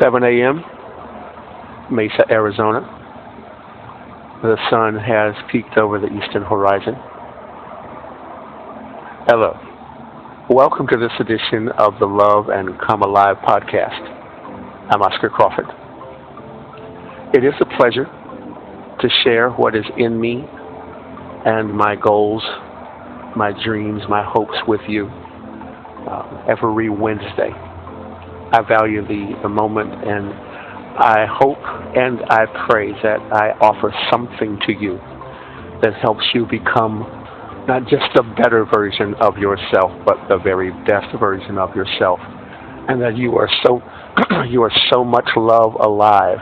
7 a.m., Mesa, Arizona. The sun has peeked over the eastern horizon. Hello. Welcome to this edition of the Love and Come Alive podcast. I'm Oscar Crawford. It is a pleasure to share what is in me and my goals, my dreams, my hopes with you every Wednesday. I value the moment, and I hope and I pray that I offer something to you that helps you become not just a better version of yourself, but the very best version of yourself, and that you are so much love alive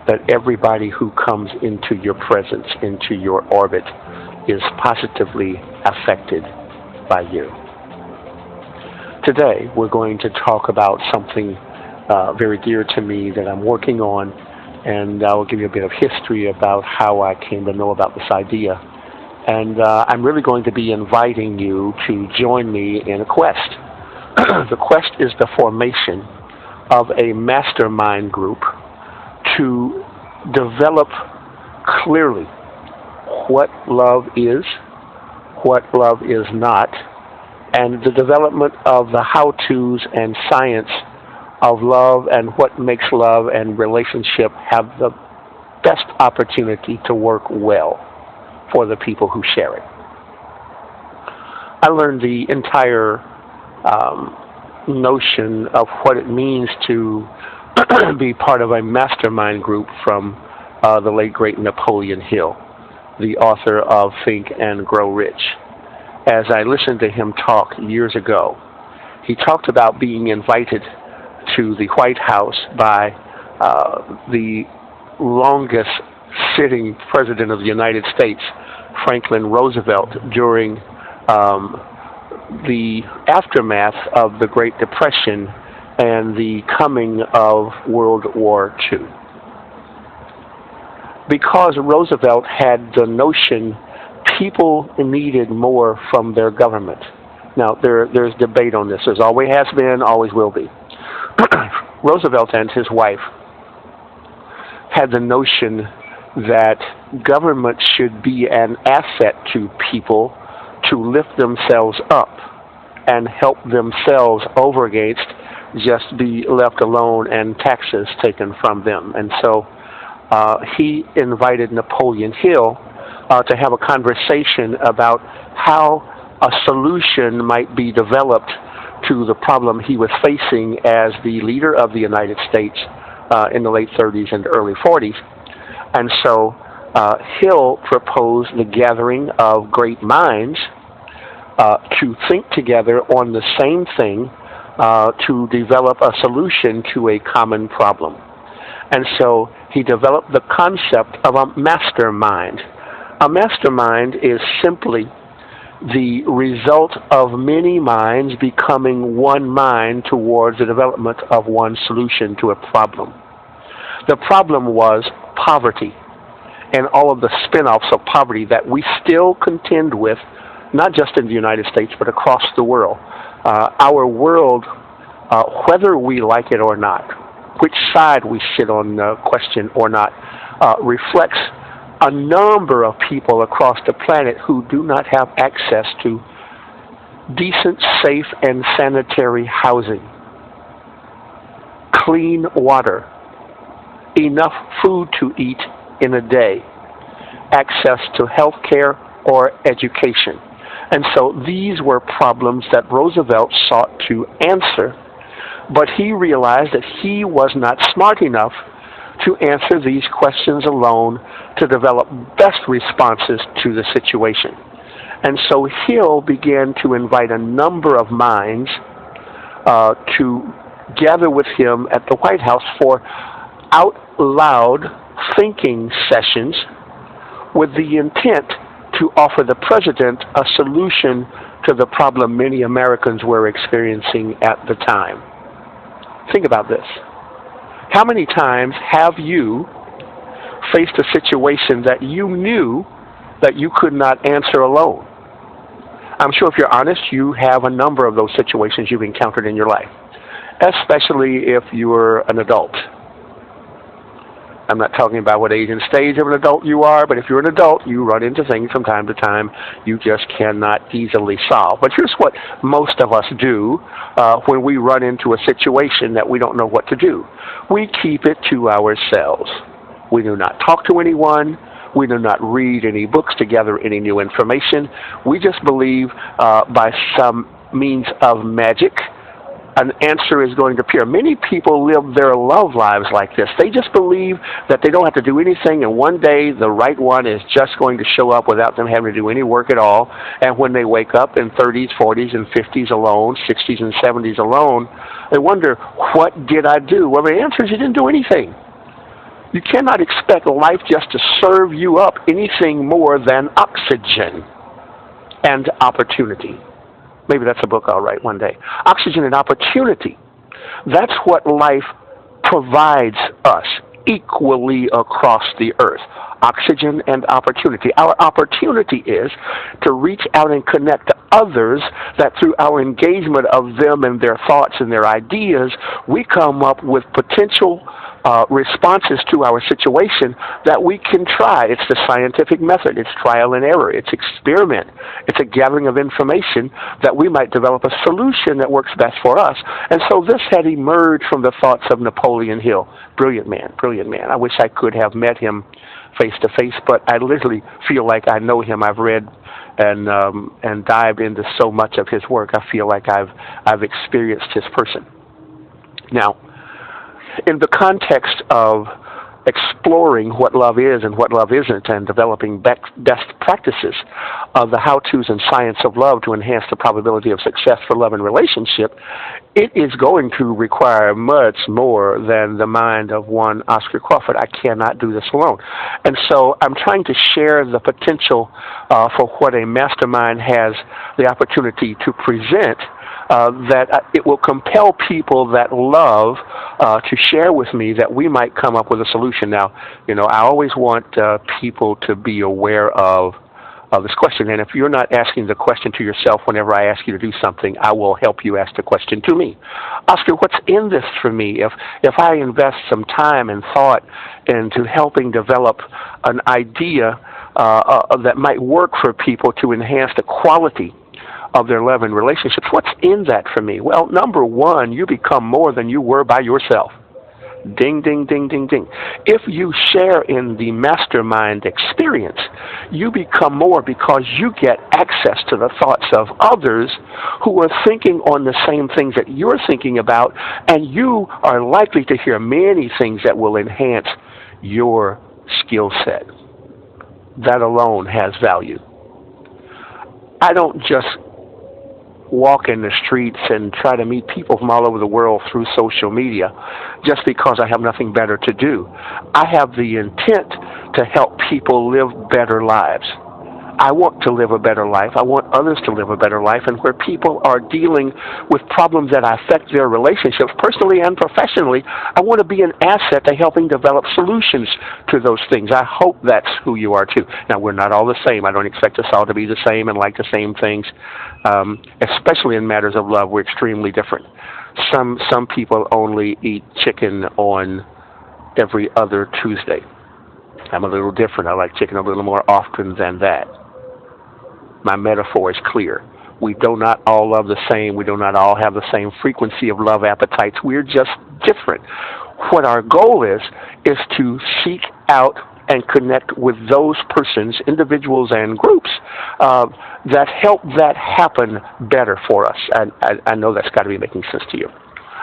that everybody who comes into your presence, into your orbit, is positively affected by you. Today, we're going to talk about something very dear to me that I'm working on, and I will give you a bit of history about how I came to know about this idea. And I'm really going to be inviting you to join me in a quest. The quest is the formation of a mastermind group to develop clearly what love is, what love is not, and the development of the how-tos and science of love and what makes love and relationship have the best opportunity to work well for the people who share it. I learned the entire notion of what it means to be part of a mastermind group from the late, great Napoleon Hill, the author of Think and Grow Rich. As I listened to him talk years ago, he talked about being invited to the White House by the longest sitting president of the United States, Franklin Roosevelt, during the aftermath of the Great Depression and the coming of World War II. Because Roosevelt had the notion people needed more from their government. Now, there's debate on this. There's always has been, always will be. Roosevelt and his wife had the notion that government should be an asset to people to lift themselves up and help themselves over against just be left alone and taxes taken from them. And so he invited Napoleon Hill to have a conversation about how a solution might be developed to the problem he was facing as the leader of the United States in the late 30s and early 40s. And so Hill proposed the gathering of great minds to think together on the same thing to develop a solution to a common problem. And so he developed the concept of a mastermind. A mastermind is simply the result of many minds becoming one mind towards the development of one solution to a problem. The problem was poverty and all of the spin-offs of poverty that we still contend with, not just in the United States, but across the world. Our world, whether we like it or not, which side we sit on the question or not, reflects a number of people across the planet who do not have access to decent, safe, and sanitary housing, clean water, enough food to eat in a day, access to health care or education. And so these were problems that Roosevelt sought to answer, but he realized that he was not smart enough to answer these questions alone to develop best responses to the situation. And so Hill began to invite a number of minds to gather with him at the White House for out loud thinking sessions with the intent to offer the president a solution to the problem many Americans were experiencing at the time. Think about this. How many times have you faced a situation that you knew that you could not answer alone? I'm sure if you're honest, you have a number of those situations you've encountered in your life, especially if you're an adult. I'm not talking about what age and stage of an adult you are, but if you're an adult, you run into things from time to time you just cannot easily solve. But here's what most of us do when we run into a situation that we don't know what to do. We keep it to ourselves. We do not talk to anyone. We do not read any books to gather any new information. We just believe by some means of magic, an answer is going to appear. Many people live their love lives like this. They just believe that they don't have to do anything, and one day the right one is just going to show up without them having to do any work at all. And when they wake up in 30s, 40s, and 50s alone, 60s and 70s alone, they wonder, what did I do? Well, the answer is you didn't do anything. You cannot expect life just to serve you up anything more than oxygen and opportunity. Maybe that's a book I'll write one day. Oxygen and opportunity. That's what life provides us equally across the earth. Oxygen and opportunity. Our opportunity is to reach out and connect to others, that through our engagement of them and their thoughts and their ideas, we come up with potential responses to our situation that we can try. It's the scientific method. It's trial and error. It's experiment. It's a gathering of information that we might develop a solution that works best for us. And so this had emerged from the thoughts of Napoleon Hill. Brilliant man, brilliant man. I wish I could have met him face to face, but I literally feel like I know him. I've read and dived into so much of his work. I feel like I've experienced his person. Now, in the context of exploring what love is and what love isn't, and developing best practices of the how-tos and science of love to enhance the probability of success for love and relationship, it is going to require much more than the mind of one Oscar Crawford. I cannot do this alone. And so I'm trying to share the potential for what a mastermind has the opportunity to present, that it will compel people that love to share with me, that we might come up with a solution. Now, I always want people to be aware of this question. And if you're not asking the question to yourself whenever I ask you to do something, I will help you ask the question to me. Oscar, what's in this for me? If I invest some time and thought into helping develop an idea that might work for people to enhance the quality of their love and relationships, what's in that for me? Well, number one, you become more than you were by yourself. Ding, ding, ding, ding, ding. If you share in the mastermind experience, you become more because you get access to the thoughts of others who are thinking on the same things that you're thinking about, and you are likely to hear many things that will enhance your skill set. That alone has value. I don't just walk in the streets and try to meet people from all over the world through social media just because I have nothing better to do. I have the intent to help people live better lives. I want to live a better life. I want others to live a better life. And where people are dealing with problems that affect their relationships, personally and professionally, I want to be an asset to helping develop solutions to those things. I hope that's who you are too. Now, we're not all the same. I don't expect us all to be the same and like the same things. Especially in matters of love, we're extremely different. Some people only eat chicken on every other Tuesday. I'm a little different. I like chicken a little more often than that. My metaphor is clear. We do not all love the same. We do not all have the same frequency of love appetites. We're just different. What our goal is to seek out and connect with those persons, individuals and groups, that help that happen better for us. And I know that's got to be making sense to you.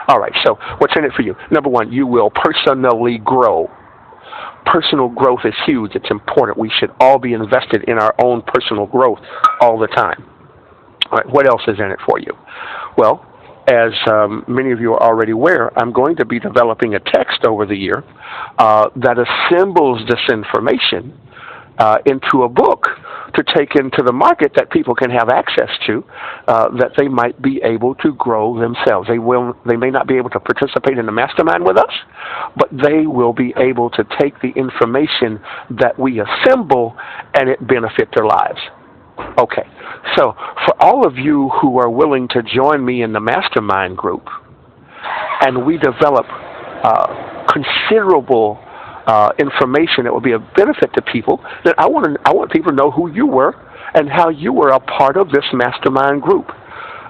All right, so what's in it for you? Number one, you will personally grow. Personal growth is huge. It's important. We should all be invested in our own personal growth all the time. All right, what else is in it for you? Well, as many of you are already aware, I'm going to be developing a text over the year that assembles this information into a book to take into the market that people can have access to, that they might be able to grow themselves. They may not be able to participate in the mastermind with us, but they will be able to take the information that we assemble and it benefit their lives. Okay, so for all of you who are willing to join me in the Mastermind Group, and we develop considerable information that would be of benefit to people, then I want people to know who you were and how you were a part of this mastermind group.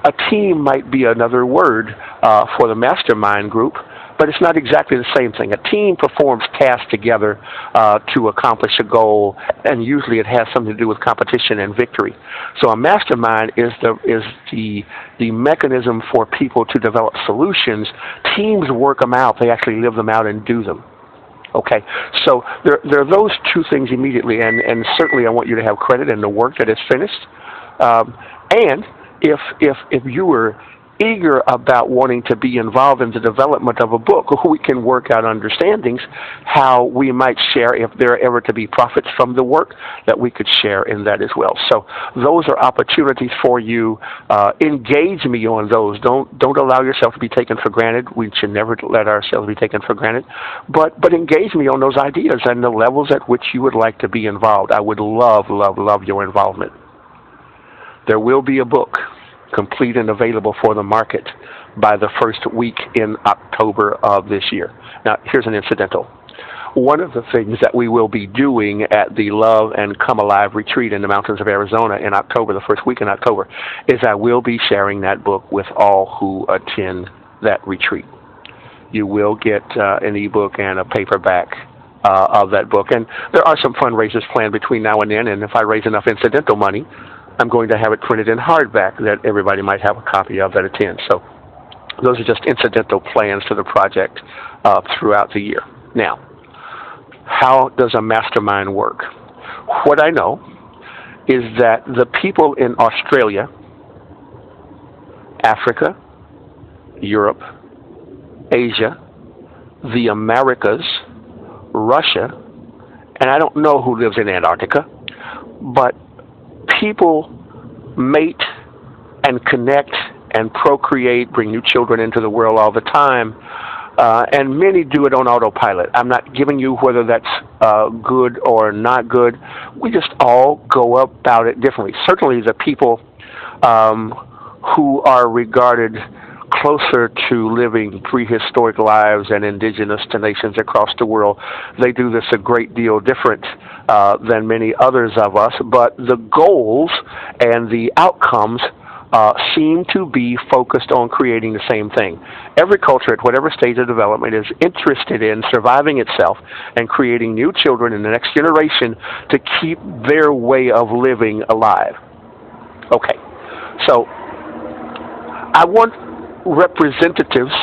A team might be another word for the mastermind group, but it's not exactly the same thing. A team performs tasks together to accomplish a goal, and usually it has something to do with competition and victory. So a mastermind is the mechanism for people to develop solutions. Teams work them out. They actually live them out and do them. Okay, so there are those two things immediately, and certainly I want you to have credit in the work that is finished. And if you were eager about wanting to be involved in the development of a book, we can work out understandings how we might share, if there are ever to be profits from the work, that we could share in that as well. So those are opportunities for you. Engage me on those. Don't allow yourself to be taken for granted. We should never let ourselves be taken for granted. But engage me on those ideas and the levels at which you would like to be involved. I would love, love, love your involvement. There will be a book complete and available for the market by the first week in October of this year. Now, here's an incidental. One of the things that we will be doing at the Love and Come Alive retreat in the mountains of Arizona in October, the first week in October, is I will be sharing that book with all who attend that retreat. You will get an ebook and a paperback of that book. And there are some fundraisers planned between now and then, and if I raise enough incidental money, I'm going to have it printed in hardback that everybody might have a copy of that attends. So those are just incidental plans to the project throughout the year. Now, how does a mastermind work? What I know is that the people in Australia, Africa, Europe, Asia, the Americas, Russia, and I don't know who lives in Antarctica, but people mate and connect and procreate, bring new children into the world all the time, and many do it on autopilot. I'm not giving you whether that's good or not good. We just all go about it differently. Certainly the people who are regarded closer to living prehistoric lives and indigenous to nations across the world, they do this a great deal different than many others of us, but the goals and the outcomes seem to be focused on creating the same thing. Every culture at whatever stage of development is interested in surviving itself and creating new children in the next generation to keep their way of living alive. Okay, so I want representatives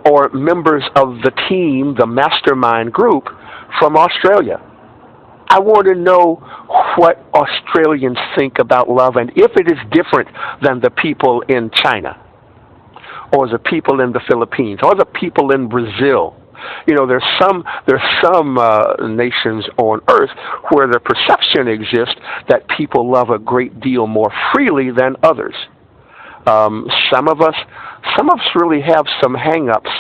or members of the team, the mastermind group, from Australia. I want to know what Australians think about love and if it is different than the people in China or the people in the Philippines or the people in Brazil. You know, there's some nations on earth where the perception exists that people love a great deal more freely than others. Some of us really have some hang-ups.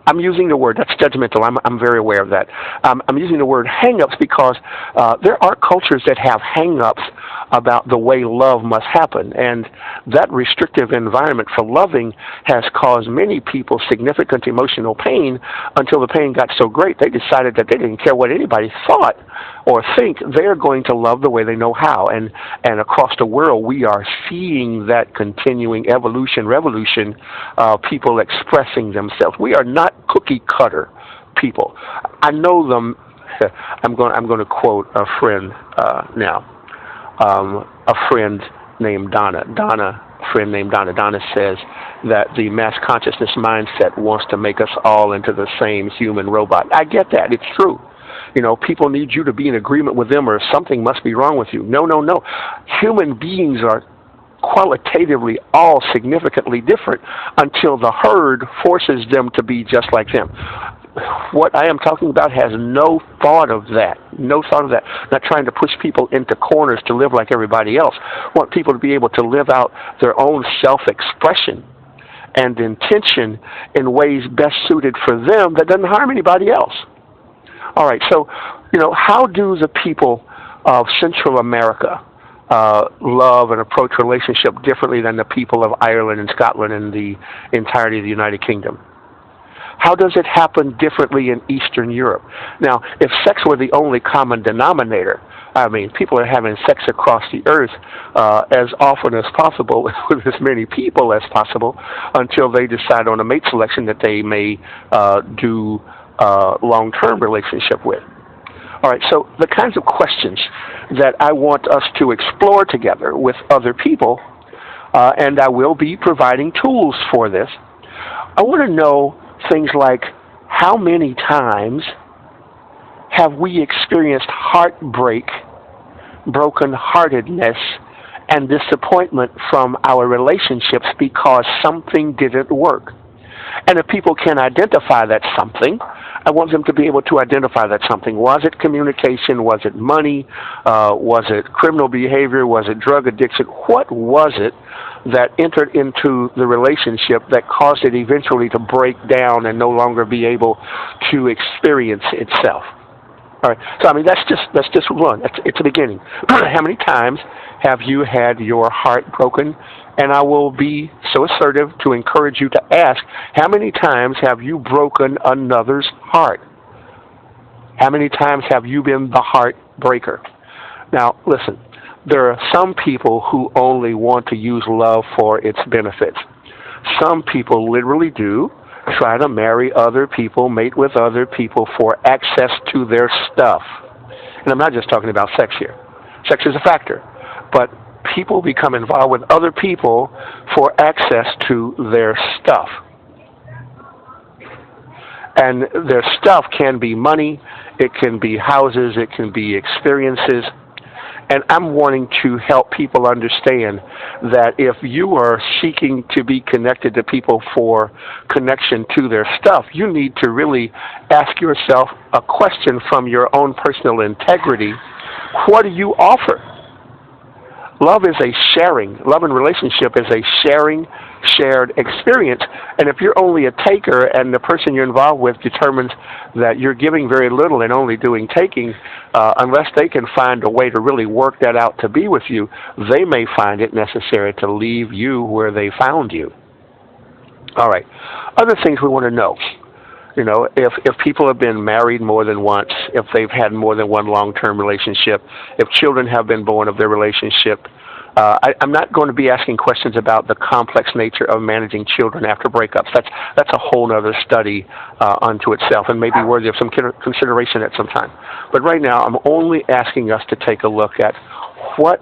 I'm using the word, that's judgmental, I'm very aware of that. I'm using the word hang-ups because there are cultures that have hang-ups about the way love must happen, and that restrictive environment for loving has caused many people significant emotional pain until the pain got so great they decided that they didn't care what anybody thought or think. They're going to love the way they know how, and across the world we are seeing that continuing revolution, people expressing themselves. We are not cookie cutter people. I know them. I'm going to quote a friend now. A friend named Donna. Donna says that the mass consciousness mindset wants to make us all into the same human robot. I get that. It's true. You know, people need you to be in agreement with them or something must be wrong with you. No. Human beings are qualitatively all significantly different until the herd forces them to be just like them. What I am talking about has no thought of that. Not trying to push people into corners to live like everybody else. I want people to be able to live out their own self-expression and intention in ways best suited for them that doesn't harm anybody else. All right, so, you know, how do the people of Central America love and approach relationship differently than the people of Ireland and Scotland and the entirety of the United Kingdom? How does it happen differently in Eastern Europe? Now, if sex were the only common denominator, I mean, people are having sex across the earth as often as possible with as many people as possible until they decide on a mate selection that they may do long-term relationship with. All right, so the kinds of questions that I want us to explore together with other people, and I will be providing tools for this. I want to know things like, how many times have we experienced heartbreak, brokenheartedness, and disappointment from our relationships because something didn't work? And if people can identify that something, I want them to be able to identify that something. Was it communication? Was it money? Was it criminal behavior? Was it drug addiction? What was it that entered into the relationship that caused it eventually to break down and no longer be able to experience itself? All right. So I mean, that's just one. It's a beginning. How many times have you had your heart broken? And I will be so assertive to encourage you to ask, how many times have you broken another's heart? How many times have you been the heartbreaker? Now, listen, there are some people who only want to use love for its benefits. Some people literally do try to marry other people, mate with other people for access to their stuff. And I'm not just talking about sex here. Sex is a factor, but people become involved with other people for access to their stuff. And their stuff can be money, it can be houses, it can be experiences. And I'm wanting to help people understand that if you are seeking to be connected to people for connection to their stuff, you need to really ask yourself a question from your own personal integrity. What do you offer? Love is a sharing. Love and relationship is a shared experience. And if you're only a taker and the person you're involved with determines that you're giving very little and only doing taking, unless they can find a way to really work that out to be with you, they may find it necessary to leave you where they found you. All right. Other things we want to know. You know, if people have been married more than once, if they've had more than one long-term relationship, if children have been born of their relationship, I'm not going to be asking questions about the complex nature of managing children after breakups. That's a whole other study unto itself and may be worthy of some consideration at some time. But right now, I'm only asking us to take a look at what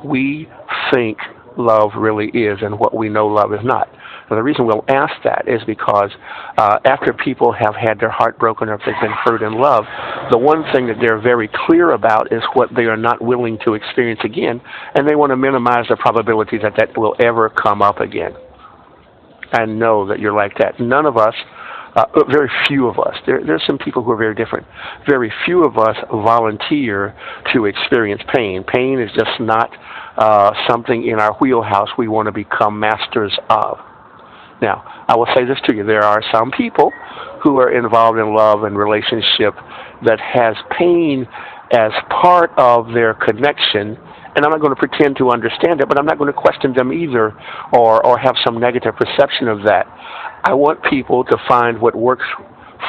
we think love really is and what we know love is not. Now, the reason we'll ask that is because after people have had their heart broken or if they've been hurt in love, the one thing that they're very clear about is what they are not willing to experience again, and they want to minimize the probability that that will ever come up again. And know that you're like that. None of us, very few of us, there's some people who are very different. Very few of us volunteer to experience pain. Pain is just not something in our wheelhouse we want to become masters of. Now, I will say this to you. There are some people who are involved in love and relationship that has pain as part of their connection, and I'm not going to pretend to understand it, but I'm not going to question them either or have some negative perception of that. I want people to find what works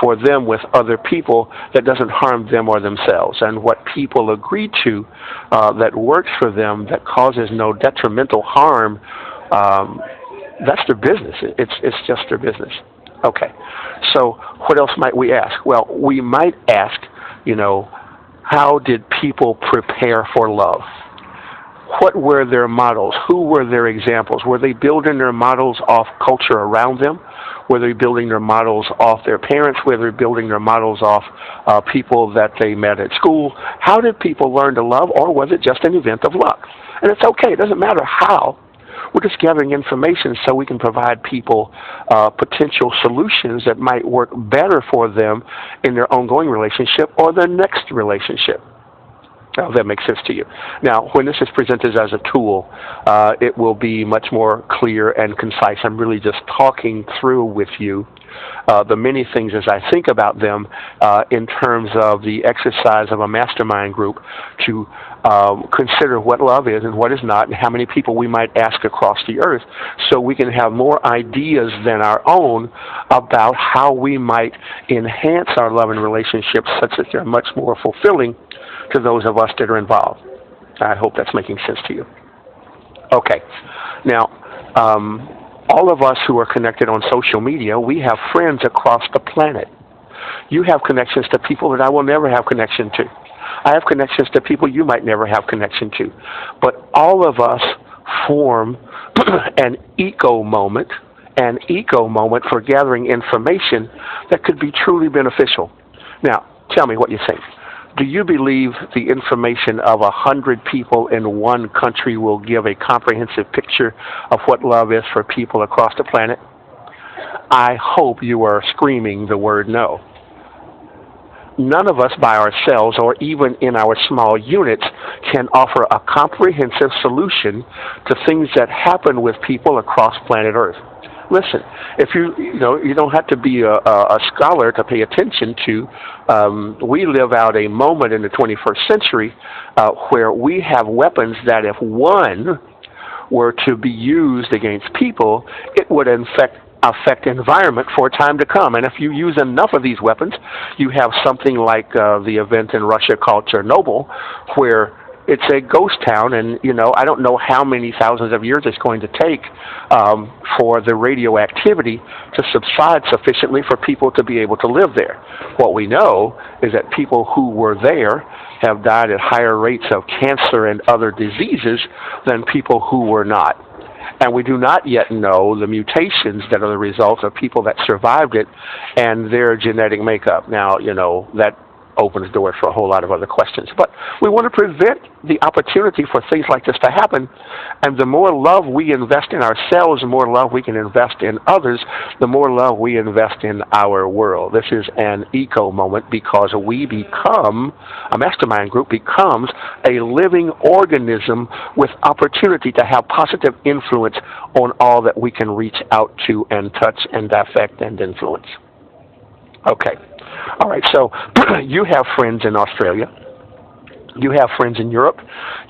for them with other people that doesn't harm them or themselves, and what people agree to that works for them that causes no detrimental harm. That's their business. It's just their business. Okay. So what else might we ask? Well, we might ask, how did people prepare for love? What were their models? Who were their examples? Were they building their models off culture around them? Were they building their models off their parents? Were they building their models off people that they met at school? How did people learn to love, or was it just an event of luck? And it's okay. It doesn't matter how. We're just gathering information so we can provide people potential solutions that might work better for them in their ongoing relationship or their next relationship. Now, that makes sense to you. Now, when this is presented as a tool, it will be much more clear and concise. I'm really just talking through with you the many things as I think about them in terms of the exercise of a mastermind group to consider what love is and what is not, and how many people we might ask across the earth, so we can have more ideas than our own about how we might enhance our love and relationships such that they're much more fulfilling to those of us that are involved. I hope that's making sense to you. Okay. Now, all of us who are connected on social media, we have friends across the planet. You have connections to people that I will never have connection to. I have connections to people you might never have connection to. But all of us form an eco moment for gathering information that could be truly beneficial. Now, tell me what you think. Do you believe the information of 100 people in one country will give a comprehensive picture of what love is for people across the planet? I hope you are screaming the word no. None of us by ourselves, or even in our small units, can offer a comprehensive solution to things that happen with people across planet Earth. Listen, if you don't have to be a scholar to pay attention to. We live out a moment in the 21st century where we have weapons that if one were to be used against people, it would affect environment for a time to come. And if you use enough of these weapons, you have something like the event in Russia called Chernobyl, where it's a ghost town, and I don't know how many thousands of years it's going to take for the radioactivity to subside sufficiently for people to be able to live there. What we know is that people who were there have died at higher rates of cancer and other diseases than people who were not. And we do not yet know the mutations that are the result of people that survived it and their genetic makeup. Now, that opens doors for a whole lot of other questions. But we want to prevent the opportunity for things like this to happen. And the more love we invest in ourselves, the more love we can invest in others, the more love we invest in our world. This is an eco moment because a mastermind group becomes a living organism with opportunity to have positive influence on all that we can reach out to and touch and affect and influence. Okay. All right, so you have friends in Australia. You have friends in Europe.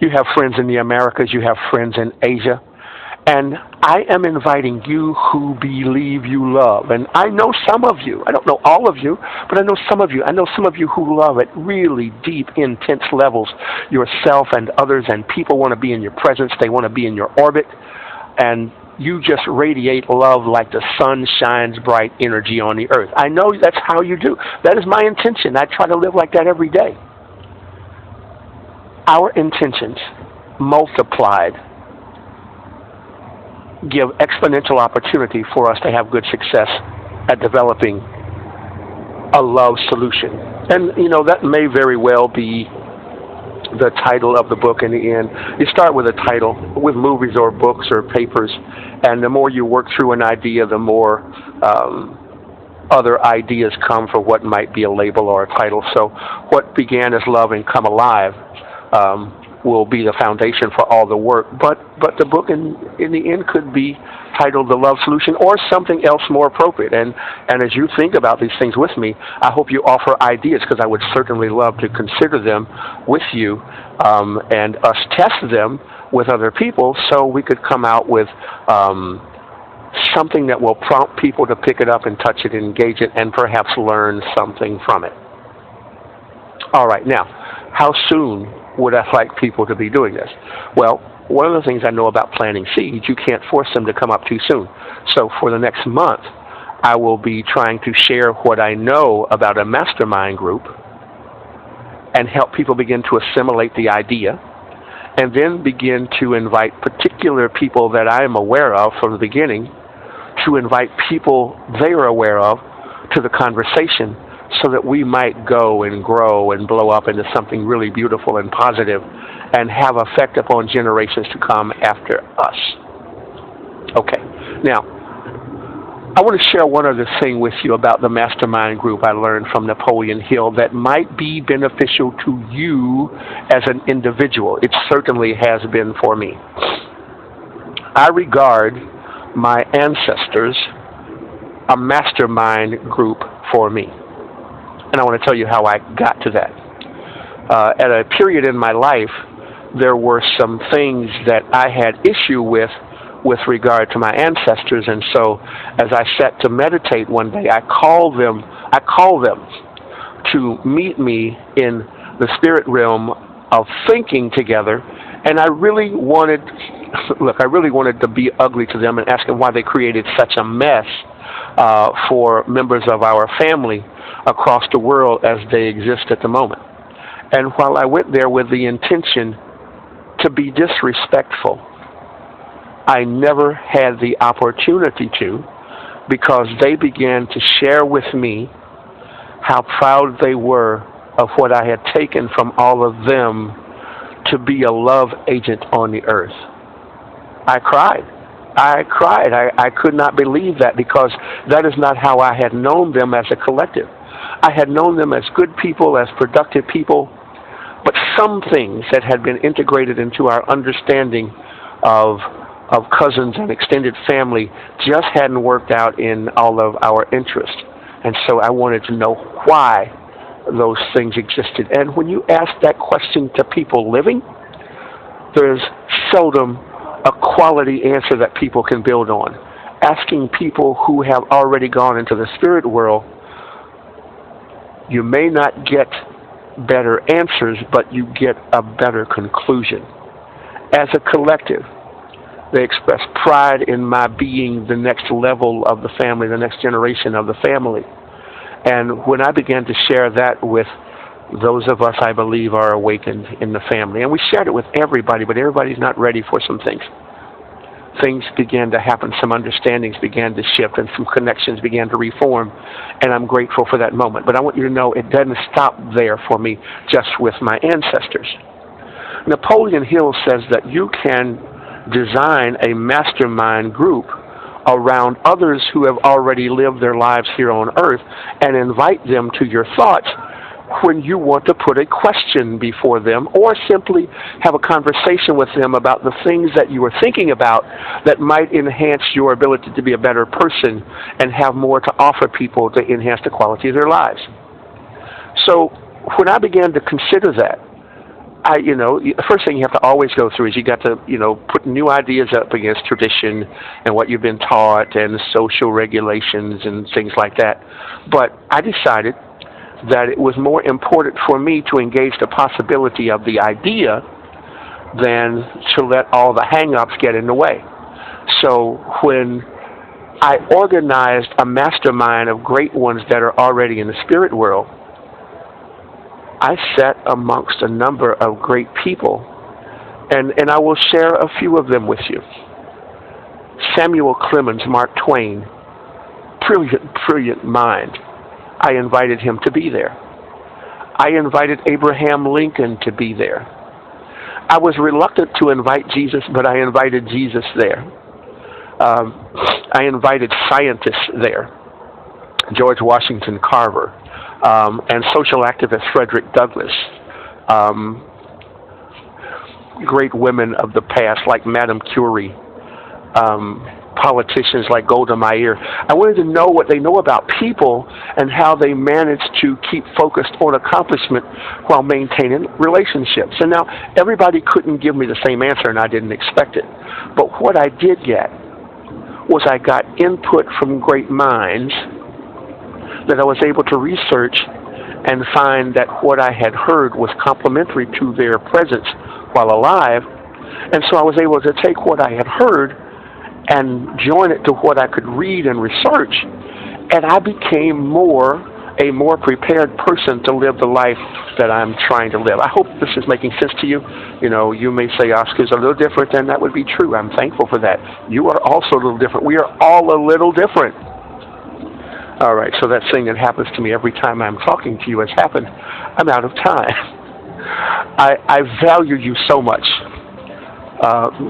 You have friends in the Americas. You have friends in Asia. And I am inviting you who believe you love. And I know some of you. I don't know all of you, but I know some of you. I know some of you who love at really deep, intense levels yourself and others, and people want to be in your presence. They want to be in your orbit. And you just radiate love like the sun shines bright energy on the earth. I know that's how you do. That is my intention. I try to live like that every day. Our intentions multiplied give exponential opportunity for us to have good success at developing a love solution. And, that may very well be the title of the book in the end. You start with a title, with movies or books or papers, and the more you work through an idea, the more other ideas come for what might be a label or a title. So what began as Love and Come Alive will be the foundation for all the work. But the book in the end could be titled The Love Solution or something else more appropriate. And as you think about these things with me, I hope you offer ideas, because I would certainly love to consider them with you and us test them with other people so we could come out with something that will prompt people to pick it up and touch it, engage it, and perhaps learn something from it. All right, now, how soon would I like people to be doing this? Well, one of the things I know about planting seeds, you can't force them to come up too soon. So for the next month, I will be trying to share what I know about a mastermind group and help people begin to assimilate the idea, and then begin to invite particular people that I am aware of from the beginning to invite people they are aware of to the conversation, so that we might go and grow and blow up into something really beautiful and positive and have effect upon generations to come after us. Okay. Now, I want to share one other thing with you about the Mastermind Group I learned from Napoleon Hill that might be beneficial to you as an individual. It certainly has been for me. I regard my ancestors a mastermind group for me. And I want to tell you how I got to that. At a period in my life, there were some things that I had issue with regard to my ancestors, and so as I sat to meditate one day, I called them to meet me in the spirit realm of thinking together, and I really wanted to be ugly to them and ask them why they created such a mess for members of our family across the world as they exist at the moment. And while I went there with the intention to be disrespectful, I never had the opportunity to, because they began to share with me how proud they were of what I had taken from all of them to be a love agent on the earth. I cried. I could not believe that, because that is not how I had known them as a collective. I had known them as good people, as productive people, but some things that had been integrated into our understanding of cousins and extended family just hadn't worked out in all of our interest. And so I wanted to know why those things existed. And when you ask that question to people living, there's seldom a quality answer that people can build on. Asking people who have already gone into the spirit world, you may not get better answers, but you get a better conclusion. As a collective, they express pride in my being the next level of the family, the next generation of the family. And when I began to share that with those of us I believe are awakened in the family, and we shared it with everybody, but everybody's not ready for some things. Things began to happen, some understandings began to shift, and some connections began to reform, and I'm grateful for that moment. But I want you to know it doesn't stop there for me just with my ancestors. Napoleon Hill says that you can design a mastermind group around others who have already lived their lives here on earth and invite them to your thoughts when you want to put a question before them, or simply have a conversation with them about the things that you are thinking about that might enhance your ability to be a better person and have more to offer people to enhance the quality of their lives. So when I began to consider that, the first thing you have to always go through is you got to, put new ideas up against tradition and what you've been taught and social regulations and things like that. But I decided that it was more important for me to engage the possibility of the idea than to let all the hang-ups get in the way. So when I organized a mastermind of great ones that are already in the spirit world, I sat amongst a number of great people, and I will share a few of them with you. Samuel Clemens, Mark Twain, brilliant mind. I invited him to be there. I invited Abraham Lincoln to be there. I was reluctant to invite Jesus, but I invited Jesus there. I invited scientists there. George Washington Carver, and social activist Frederick Douglass. Great women of the past like Madame Curie. Politicians like Golda Meir. I wanted to know what they know about people and how they managed to keep focused on accomplishment while maintaining relationships. And now, everybody couldn't give me the same answer, and I didn't expect it. But what I did get was I got input from great minds that I was able to research and find that what I had heard was complementary to their presence while alive. And so I was able to take what I had heard and join it to what I could read and research, and I became a more prepared person to live the life that I'm trying to live. I hope this is making sense to you. You may say Oscar's a little different, and that would be true. I'm thankful for that. You are also a little different. We are all a little different. All right, so that thing that happens to me every time I'm talking to you has happened. I'm out of time. I value you so much.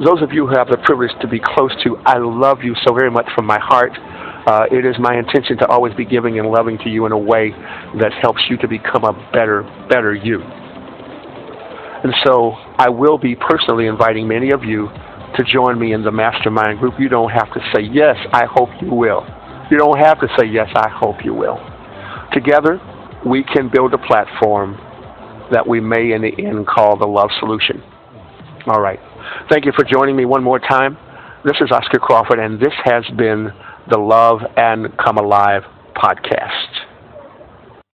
Those of you who have the privilege to be close to, I love you so very much from my heart. It is my intention to always be giving and loving to you in a way that helps you to become a better you. And so I will be personally inviting many of you to join me in the Mastermind Group. You don't have to say, yes, I hope you will. You don't have to say, yes, I hope you will. Together, we can build a platform that we may in the end call the Love Solution. All right. Thank you for joining me one more time. This is Oscar Crawford, and this has been the Love and Come Alive podcast.